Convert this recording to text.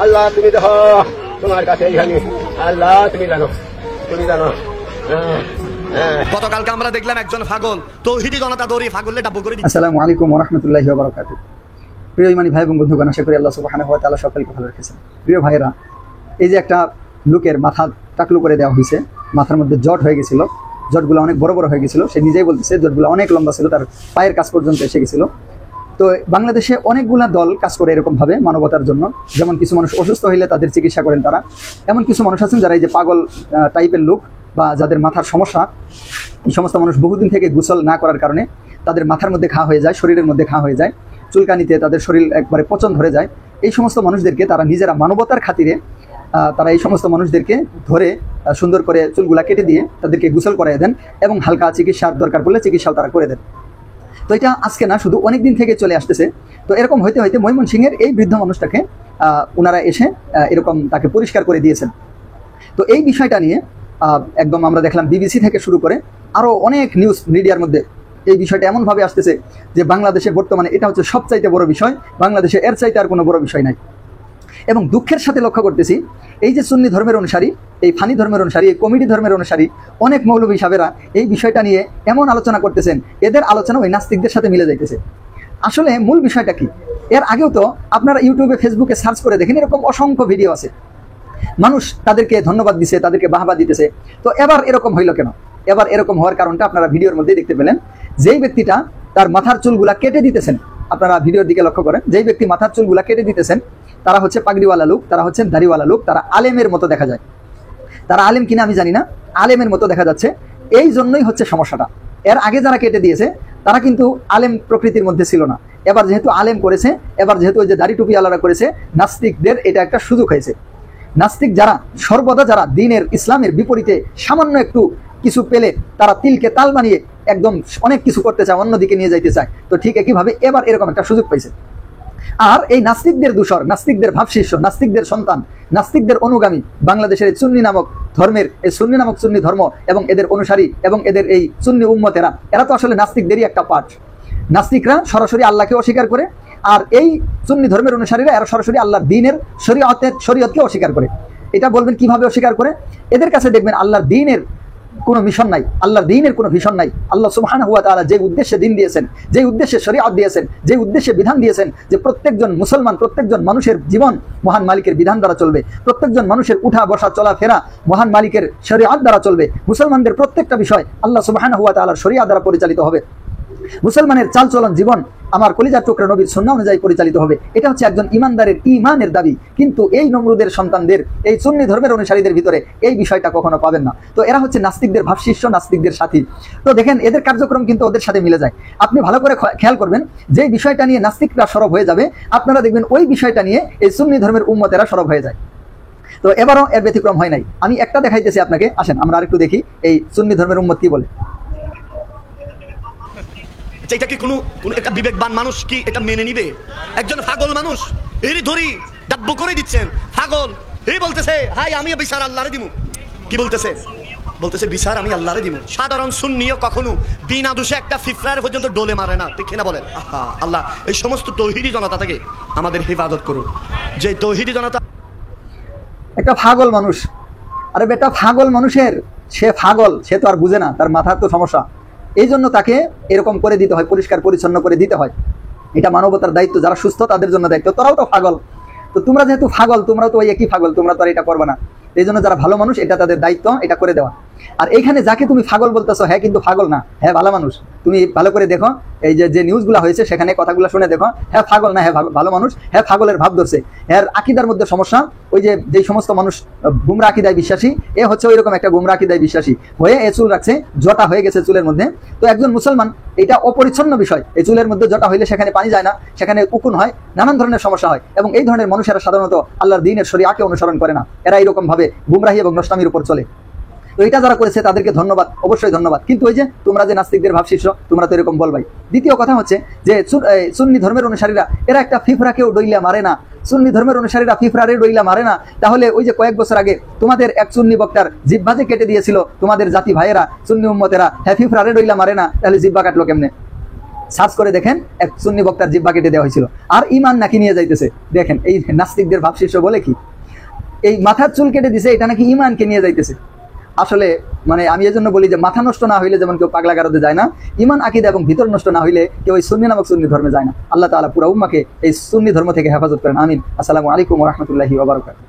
আল্লাহ তুমি দেখো, তোমার কাছে এইখানে আল্লাহ তুমি জানো, তুমি জানো। গতকালকে আমরা দেখলাম একজন পাগল তৌহিদি জনতা দৌড়ি পাগলে ডাব্বু করে দিচ্ছে। আসসালামু আলাইকুম ওয়া রাহমাতুল্লাহি ওয়া বারাকাতুহু। প্রিয় ইমানি ভাই এবং বন্ধুগণ, আশা করি আল্লাহ সুবহানাহু ওয়া তাআলা সকলকে ভালো রেখেছেন। প্রিয় ভাইরা, এই যে একটা লোকের মাথা টাকলু করে দেওয়া হয়েছে, মাথার মধ্যে জট হয়ে গেছিল, জটগুলো অনেক বড় বড় হয়ে গেছিল, সে নিজেই বলতেছে জটগুলো অনেক লম্বা ছিল, তার পায়ের কাছ পর্যন্ত এসে গেছিল। তো বাংলাদেশে অনেকগুলা দল কাজ করে এরকমভাবে মানবতার জন্য। যেমন কিছু মানুষ অসুস্থ হইলে তাদের চিকিৎসা করেন তারা, এমন কিছু মানুষ আছেন যারা এই যে পাগল টাইপের লোক বা যাদের মাথার সমস্যা, এই সমস্ত মানুষ বহুদিন থেকে গোসল না করার কারণে তাদের মাথার মধ্যে ঘা হয়ে যায়, শরীরের মধ্যে ঘা হয়ে যায়, চুলকানিতে তাদের শরীর একবারে পচন ধরে যায়। এই সমস্ত মানুষদেরকে তারা নিজেরা মানবতার খাতিরে তারা এই সমস্ত মানুষদেরকে ধরে সুন্দর করে চুলগুলা কেটে দিয়ে তাদেরকে গোসল করাই দেন এবং হালকা চিকিৎসার দরকার পড়লে চিকিৎসাও তারা করে দেন। তো এটা আজকে না, শুধু অনেক দিন থেকে চলে আসতেছে। তো এরকম হইতে হইতে ময়মনসিংহের এই বৃদ্ধ মানুষটাকে ওনারা এসে এরকম তাকে পরিষ্কার করে দিয়েছেন। তো এই বিষয়টা নিয়ে একদম আমরা দেখলাম বিবিসি থেকে শুরু করে আরও অনেক নিউজ মিডিয়ার মধ্যে এই বিষয়টা এমনভাবে আসতেছে যে বাংলাদেশে বর্তমানে এটা হচ্ছে সবচাইতে বড় বিষয়, বাংলাদেশে এর চাইতে আর কোনো বড় বিষয় নাই। এবং দুঃখের সাথে লক্ষ্য করতেছি, এই যে সুন্নি ধর্মের অনুসারী, এই ফানি ধর্মের অনুসারী, এই কমিটি ধর্মের অনুসারী অনেক মৌলবী সাহেবেরা এই বিষয়টা নিয়ে এমন আলোচনা করতেছেন, এদের আলোচনা ওই নাস্তিকদের সাথে মিলে যাইতেছে। আসলে মূল বিষয়টা কি? এর আগেও তো আপনারা ইউটিউবে ফেসবুকে সার্চ করে দেখেন, এরকম অসংখ্য ভিডিও আছে, মানুষ তাদেরকে ধন্যবাদ দিছে, তাদেরকে বাহবা দিতেছে। তো এবার এরকম হইল কেন? এবার এরকম হওয়ার কারণটা আপনারা ভিডিওর মধ্যে দেখতে পেলেন। যেই ব্যক্তিটা তার মাথার চুলগুলা কেটে দিতেছেন, আপনারা ভিডিওর দিকে লক্ষ্য করেন, যেই ব্যক্তি মাথার চুলগুলা কেটে দিতেছেন তারা হচ্ছে পাগড়িওয়ালা লোক, তারা হচ্ছেন দাড়িওয়ালা লোক, তারা আলেমের মতো দেখা যায়। তারা আলেম কিনা আমি জানি না, আলেমের মতো দেখা যাচ্ছে। এই জন্যই হচ্ছে সমস্যাটা। এর আগে যারা কেটে দিয়েছে তারা কিন্তু আলেম প্রকৃতির মধ্যে ছিল না। এবার যেহেতু আলেম করেছে, এবার যেহেতু ওই যে দাড়ি টুপি আলাদা করেছে, নাস্তিকদের এটা একটা সুযোগ হয়েছে। নাস্তিক যারা সর্বদা যারা দিনের ইসলামের বিপরীতে সামান্য একটু কিছু পেলে তারা তিলকে তাল বানিয়ে একদম অনেক কিছু করতে চায়, অন্যদিকে নিয়ে যাইতে চায়। তো ঠিক একইভাবে এবার এরকম একটা সুযোগ পাইছে। আর এই নাস্তিকদের দূষর, নাস্তিকদের ভাবশিষ্য, নাস্তিকদের সন্তান, নাস্তিকদের অনুগামী বাংলাদেশের এই সুন্নি নামক ধর্মের, এই সুন্নি নামক সুন্নি ধর্ম এবং এদের অনুসারী এবং এদের এই সুন্নি উম্মতেরা, এরা তো আসলে নাস্তিকদেরই একটা পার্ট। নাস্তিকরা সরাসরি আল্লাহকে অস্বীকার করে, আর এই সুন্নি ধর্মের অনুসারীরা এরা সরাসরি আল্লাহর দ্বীনের শরীয়তকে অস্বীকার করে। এটা বলবেন কিভাবে অস্বীকার করে? এদের কাছে দেখবেন আল্লাহর দ্বীনের কোনো মিশন নাই, আল্লাহর দ্বীনের কোনো ভিশন নাই। আল্লাহ সুবহানাহু ওয়া তাআলা যে উদ্দেশ্যে দ্বীন দিয়েছেন, যে উদ্দেশ্যে শরীয়ত দিয়েছেন, যে উদ্দেশ্যে বিধান দিয়েছেন যে প্রত্যেকজন মুসলমান, প্রত্যেকজন মানুষের জীবন মহান মালিকের বিধান দ্বারা চলবে, প্রত্যেকজন মানুষের উঠা বসা চলাফেরা মহান মালিকের শরীয়ত দ্বারা চলবে, মুসলমানদের প্রত্যেকটা বিষয় আল্লাহ সুবহানাহু ওয়া তাআলার শরীয়ত দ্বারা পরিচালিত হবে, মুসলমানের চালচলন জীবন আমার কলিজার টুকরা নবীর সুন্নাহ অনুযায়ী পরিচালিত হবে। এটা হচ্ছে একজন ইমানদারের ইমানের দাবি। কিন্তু এই নমরুদের সন্তানদের, এই সুন্নি ধর্মের অনুসারীদের ভিতরে এই বিষয়টা কখনো পাবেন না। তো এরা হচ্ছে নাস্তিকদের ভাবশিষ্য, নাস্তিকদের সাথী। তো দেখেন এদের কার্যক্রম কিন্তু ওদের সাথে মিলে যায়। আপনি ভালো করে খেয়াল করবেন, যে বিষয়টা নিয়ে নাস্তিকরা সরব হয়ে যাবে, আপনারা দেখবেন ওই বিষয়টা নিয়ে এই সুন্নি ধর্মের উম্মতেরা সরব হয়ে যায়। তো এবারও এর ব্যতিক্রম হয় নাই। আমি একটা দেখাইতেছি আপনাকে, আসেন আমরা আরেকটু দেখি এই সুন্নি ধর্মের উম্মত কি বলে। এটা কি কোনো একটা বিবেকবান মানুষ কি এটা মেনে নিবে? একজন পাগল মানুষ এর ধরি ডাব্বু করে দিচ্ছেন, পাগল এই বলতেছে হাই আমি বিচার আল্লাহরে দিমু। কি বলতেছে? বলতেছে বিচার আমি আল্লাহরে দিমু। সাধারণ সুন্নিও কখনো বিনা দোষে একটা ফিফরার পর্যন্ত ডোলে মারে না, ঠিক কিনা বলেন? আল্লাহ এই সমস্ত তৌহিদি জনতা থেকে আমাদের হেফাজত করুন। যে তৌহিদি জনতা একটা পাগল মানুষ, আরে বেটা পাগল মানুষের, সে পাগল, সে তো আর বুঝে না, তার মাথার তো সমস্যা। এই জন্য তাকে এরকম করে দিতে হয়, পরিষ্কার পরিচ্ছন্ন করে দিতে হয়। এটা মানবতার দায়িত্ব, যারা সুস্থ তাদের জন্য দায়িত্ব। তোরাও তো পাগল, তো তোমরা যেহেতু পাগল, তোমরাও তো ওই একই পাগল, তোমরা তো আর এটা করবে না। এই জন্য যারা ভালো মানুষ, এটা তাদের দায়িত্ব, এটা করে দেওয়া। আর এইখানে যাকে তুমি পাগল বলতেছো, হ্যাঁ কিন্তু পাগল না, হ্যাঁ ভালো মানুষ। তুমি ভালো করে দেখো, এই যে নিউজগুলো হয়েছে সেখানে কথাগুলো শুনে দেখো, হ্যাঁ পাগল না, হ্যাঁ ভালো মানুষ, হ্যাঁ পাগলের ভাব ধরছে। এর আকিদার মধ্যে সমস্যা, ওই যে সমস্ত মানুষ গুমরা আকিদায় বিশ্বাসী, এ হচ্ছে ওই রকম একটা গুমরা আকিদায় বিশ্বাসী হয়ে এ চুল রাখছে, জটা হয়ে গেছে চুলের মধ্যে। তো একজন মুসলমান, এটা অপরিচ্ছন্ন বিষয়, এই চুলের মধ্যে জটা হইলে সেখানে পানি যায় না, সেখানে উকুন হয়, নানান ধরনের সমস্যা হয়। এবং এই ধরনের মানুষেরা সাধারণত আল্লাহর দ্বীনের শরীয়তকে অনুসরণ করে না, এরা এইরকম ভাবে গুমরাহি এবং নষ্টামির উপর চলে। তো এটা যারা করেছে তাদেরকে ধন্যবাদ, অবশ্যই ধন্যবাদ। কিন্তু ওই যে তোমরা যে নাস্তিকদের ভাবশিষ্য, তোমরা তো এরকম বলবাই। দ্বিতীয় কথা হচ্ছে যে সুন্নি ধর্মের অনুসারীরা এরা একটা ফিফরাকেও ডইলা মারে না। সুন্নি ধর্মের অনুসারীরা ফিফরারে ডইলা মারে না। তাহলে ওই যে কয়েক বছর আগে তোমাদের এক সুন্নি বক্তার জিহ্বা যে কেটে দিয়েছিল তোমাদের জাতি ভাইয়েরা, সুন্নি উম্মতেরা, হ্যাঁ ফিফরারে ডইলা মারে না, তাহলে জিহ্বা কাটলো কেমনে? সার্চ করে দেখেন এক সুন্নি বক্তার জিহ্বা কেটে দেওয়া হয়েছিল, আর ইমান নাকি নিয়ে যাইতেছে। দেখেন এই নাস্তিকদের ভাবশিষ্য বলে কি, এই মাথার চুল কেটে দিছে, এটা নাকি ইমানকে নিয়ে যাইতেছে। আসলে মানে আমি এই জন্য বলি যে মাথা নষ্ট না হইলে যেমন কেউ পাগলা গারদে যায় না, ইমান আকীদা এবং ভিতর নষ্ট না হইলে কেউ এই সুন্নি নামক সুন্নি ধর্মে যায় না। আল্লাহ তাআলা পুরো উম্মাহকে এই সুন্নি ধর্ম থেকে হেফাজত করেন, আমিন। আসসালামু আলাইকুম ওয়া রাহমাতুল্লাহি ওয়া বারাকাতুহু।